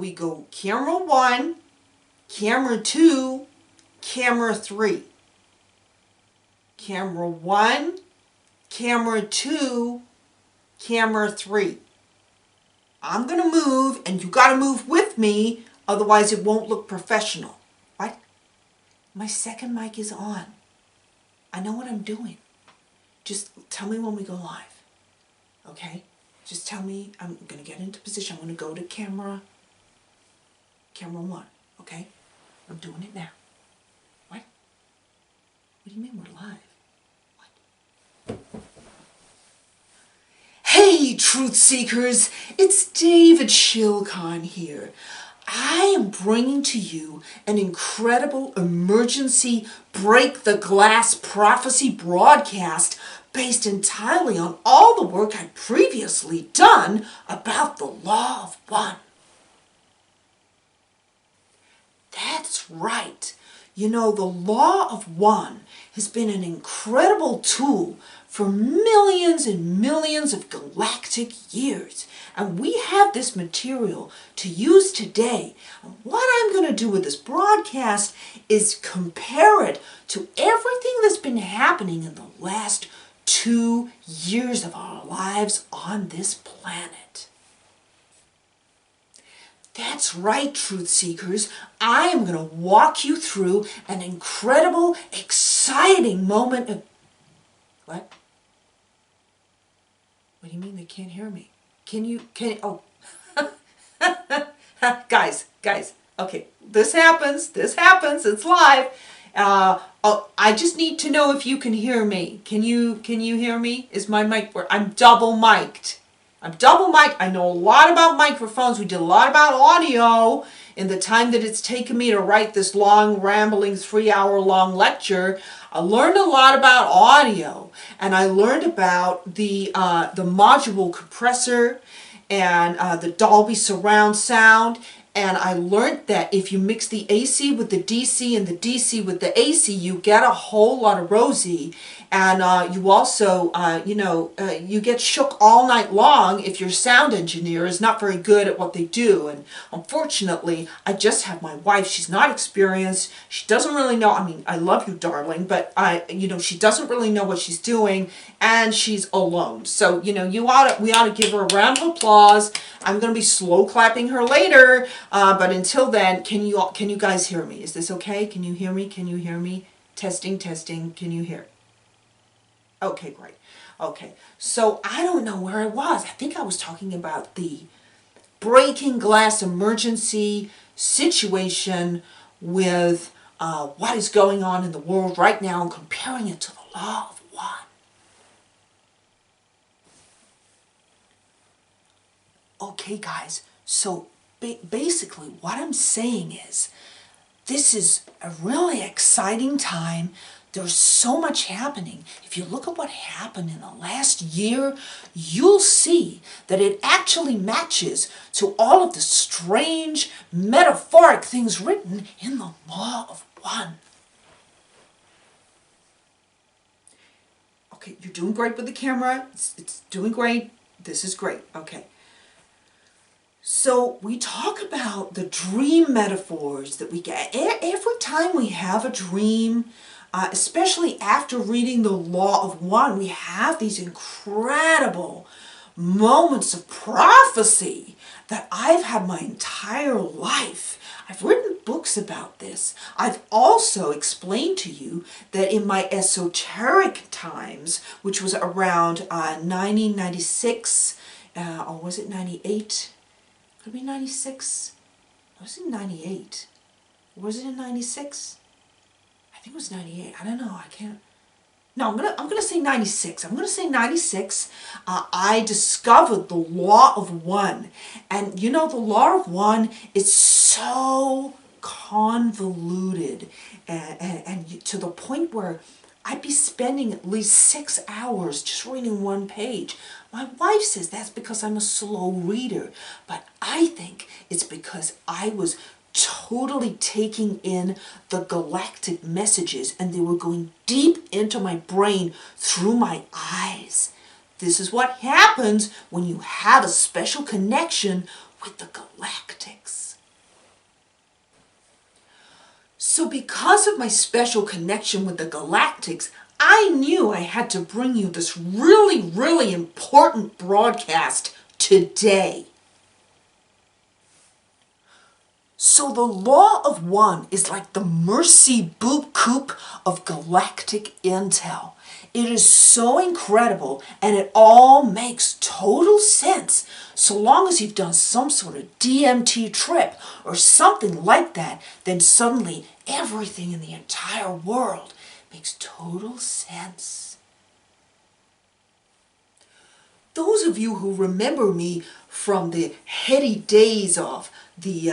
we go camera 1, camera 2, camera 3. Camera 1, camera 2, camera 3. I'm going to move, and you got to move with me, otherwise it won't look professional. What? My second mic is on. I know what I'm doing. Just tell me when we go live, okay? Just tell me. I'm going to get into position. I'm going to go to camera 1, okay? I'm doing it now. What? What do you mean we're live? What? Hey, truth seekers, it's David Shilcon here. I am bringing to you an incredible emergency break the glass prophecy broadcast based entirely on all the work I'd previously done about the Law of One. That's right. You know, the Law of One has been an incredible tool for millions and millions of galactic years. And we have this material to use today. And what I'm going to do with this broadcast is compare it to everything that's been happening in the last 2 years of our lives on this planet. That's right, truth seekers. I am going to walk you through an incredible, exciting moment of... What? What do you mean they can't hear me? Oh. Guys, okay, this happens, it's live. I just need to know if you can hear me. Can you hear me? Is my mic work? I'm double mic'd. I know a lot about microphones. We did a lot about audio in the time that it's taken me to write this long, rambling, 3-hour-long lecture. I learned a lot about audio, and I learned about the module compressor and the Dolby surround sound. And I learned that if you mix the AC with the DC and the DC with the AC, you get a whole lot of rosy. And you also, you get shook all night long if your sound engineer is not very good at what they do. And unfortunately, I just have my wife. She's not experienced. She doesn't really know. I mean, I love you, darling, but she doesn't really know what she's doing, and she's alone. So, we ought to give her a round of applause. I'm going to be slow clapping her later, but until then, can you guys hear me? Is this okay? Can you hear me? Can you hear me? Testing. Can you hear? Okay, great. Okay, so I don't know where I was. I think I was talking about the breaking glass emergency situation with what is going on in the world right now and comparing it to the Law of One. Okay, guys, so basically what I'm saying is this is a really exciting time. There's so much happening. If you look at what happened in the last year, you'll see that it actually matches to all of the strange, metaphoric things written in the Law of One. Okay, you're doing great with the camera. It's doing great. This is great. Okay. So we talk about the dream metaphors that we get. Every time we have a dream, especially after reading the Law of One, we have these incredible moments of prophecy that I've had my entire life. I've written books about this. I've also explained to you that in my esoteric times, which was around 1996, or was it 98? Could it be 96? Was it 98? Or was it in 96? I think it was 98. I don't know. I can't. No, I'm gonna say 96. I'm gonna say 96. I discovered the Law of One, and the Law of One is so convoluted, and to the point where I'd be spending at least 6 hours just reading one page. My wife says that's because I'm a slow reader, but I think it's because I was totally taking in the galactic messages, and they were going deep into my brain through my eyes. This is what happens when you have a special connection with the galactics. So because of my special connection with the Galactics, I knew I had to bring you this really, really important broadcast today. So the law of one is like the mercy boop coop of galactic intel. It is so incredible and it all makes total sense so long as you've done some sort of DMT trip or something like that, then suddenly everything in the entire world makes total sense. Those of you who remember me from the heady days of the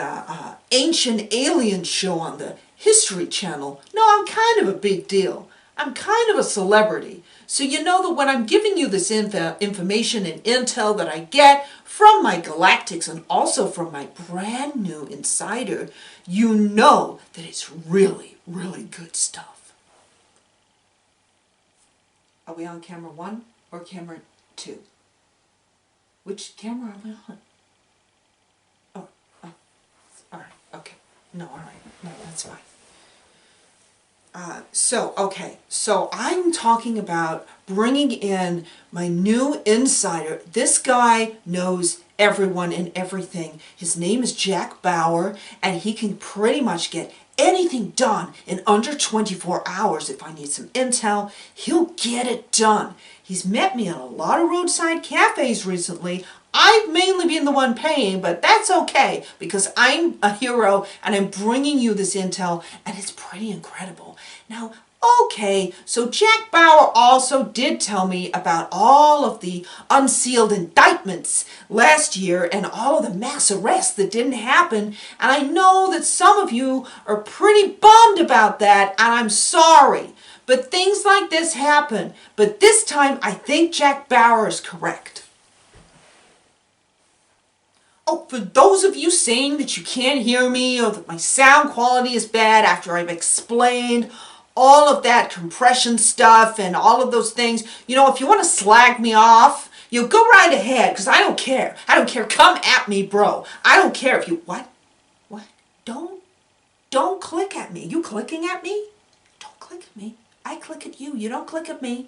Ancient Alien show on the History Channel know I'm kind of a big deal. I'm kind of a celebrity. So you know that when I'm giving you this information and intel that I get from my Galactics and also from my brand new insider, you know that it's really, really good stuff. Are we on camera 1 or camera 2? Which camera are we on? Oh, all right, okay. No, all right, no, that's fine. So I'm talking about bringing in my new insider. This guy knows everyone and everything. His name is Jack Bauer, and he can pretty much get anything done in under 24 hours. If I need some intel, he'll get it done. He's met me at a lot of roadside cafes recently. I've mainly been the one paying, but that's okay because I'm a hero and I'm bringing you this intel and it's pretty incredible. Now, okay, so Jack Bauer also did tell me about all of the unsealed indictments last year and all of the mass arrests that didn't happen. And I know that some of you are pretty bummed about that, and I'm sorry. But things like this happen. But this time, I think Jack Bauer is correct. Oh, for those of you saying that you can't hear me or that my sound quality is bad after I've explained all of that compression stuff and all of those things, you know, if you want to slag me off, you go right ahead, because I don't care. I don't care. Come at me, bro. I don't care if you... What? Don't click at me. You clicking at me? Don't click at me. I click at you. You don't click at me.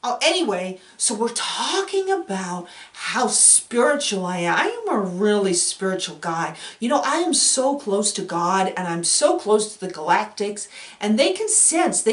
Oh, anyway, so we're talking about how spiritual I am. I am a really spiritual guy. You know, I am so close to God and I'm so close to the Galactics, and they can sense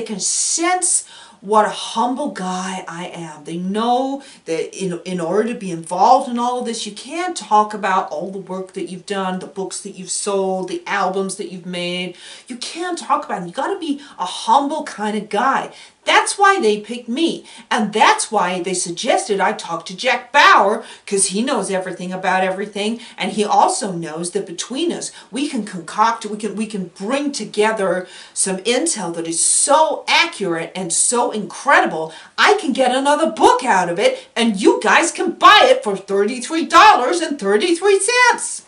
what a humble guy I am. They know that in order to be involved in all of this, you can't talk about all the work that you've done, the books that you've sold, the albums that you've made. You can't talk about it. You got to be a humble kind of guy. That's why they picked me. And that's why they suggested I talk to Jack Bauer, because he knows everything about everything. And he also knows that between us, we can concoct, we can bring together some intel that is so accurate and so incredible. I can get another book out of it, and you guys can buy it for $33.33.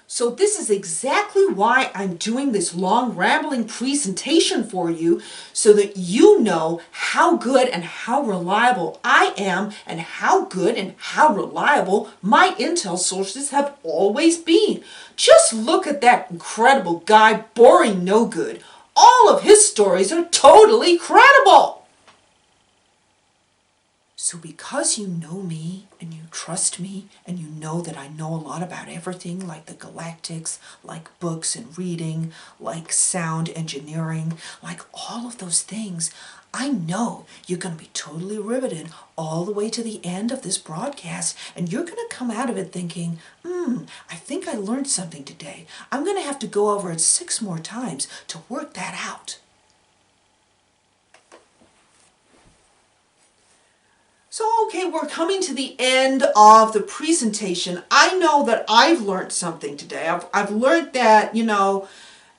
So this is exactly why I'm doing this long rambling presentation for you, so that you know how good and how reliable I am and how good and how reliable my intel sources have always been. Just look at that incredible guy, Boring No Good. All of his stories are totally credible. So because you know me and you trust me and you know that I know a lot about everything, like the Galactics, like books and reading, like sound engineering, like all of those things, I know you're going to be totally riveted all the way to the end of this broadcast, and you're going to come out of it thinking, I think I learned something today. I'm going to have to go over it 6 more times to work that out. So, okay, we're coming to the end of the presentation. I know that I've learned something today. I've learned that, you know,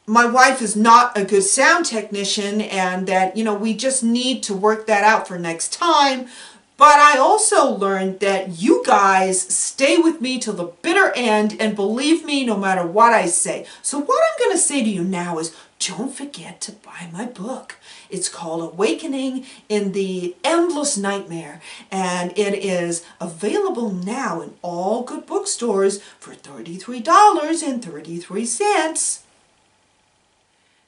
my wife is not a good sound technician, and that, you know, we just need to work that out for next time. But I also learned that you guys stay with me till the bitter end and believe me no matter what I say. So what I'm going to say to you now is, don't forget to buy my book. It's called Awakening in the Endless Nightmare, and it is available now in all good bookstores for $33.33.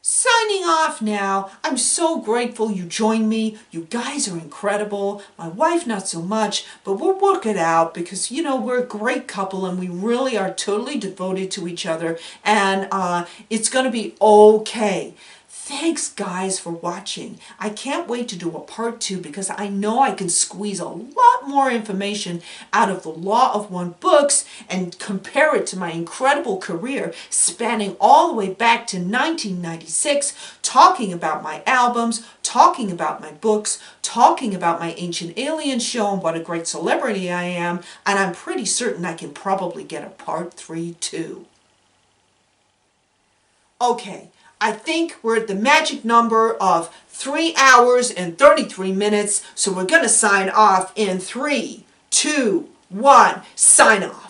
Signing off now. I'm so grateful you joined me. You guys are incredible. My wife not so much, but we'll work it out because, you know, we're a great couple and we really are totally devoted to each other, and it's going to be okay. Thanks guys for watching. I can't wait to do a part 2 because I know I can squeeze a lot more information out of the Law of One books and compare it to my incredible career spanning all the way back to 1996, talking about my albums, talking about my books, talking about my Ancient Aliens show and what a great celebrity I am, and I'm pretty certain I can probably get a part 3 too. Okay. I think we're at the magic number of 3 hours and 33 minutes, so we're going to sign off in 3, 2, 1, sign off.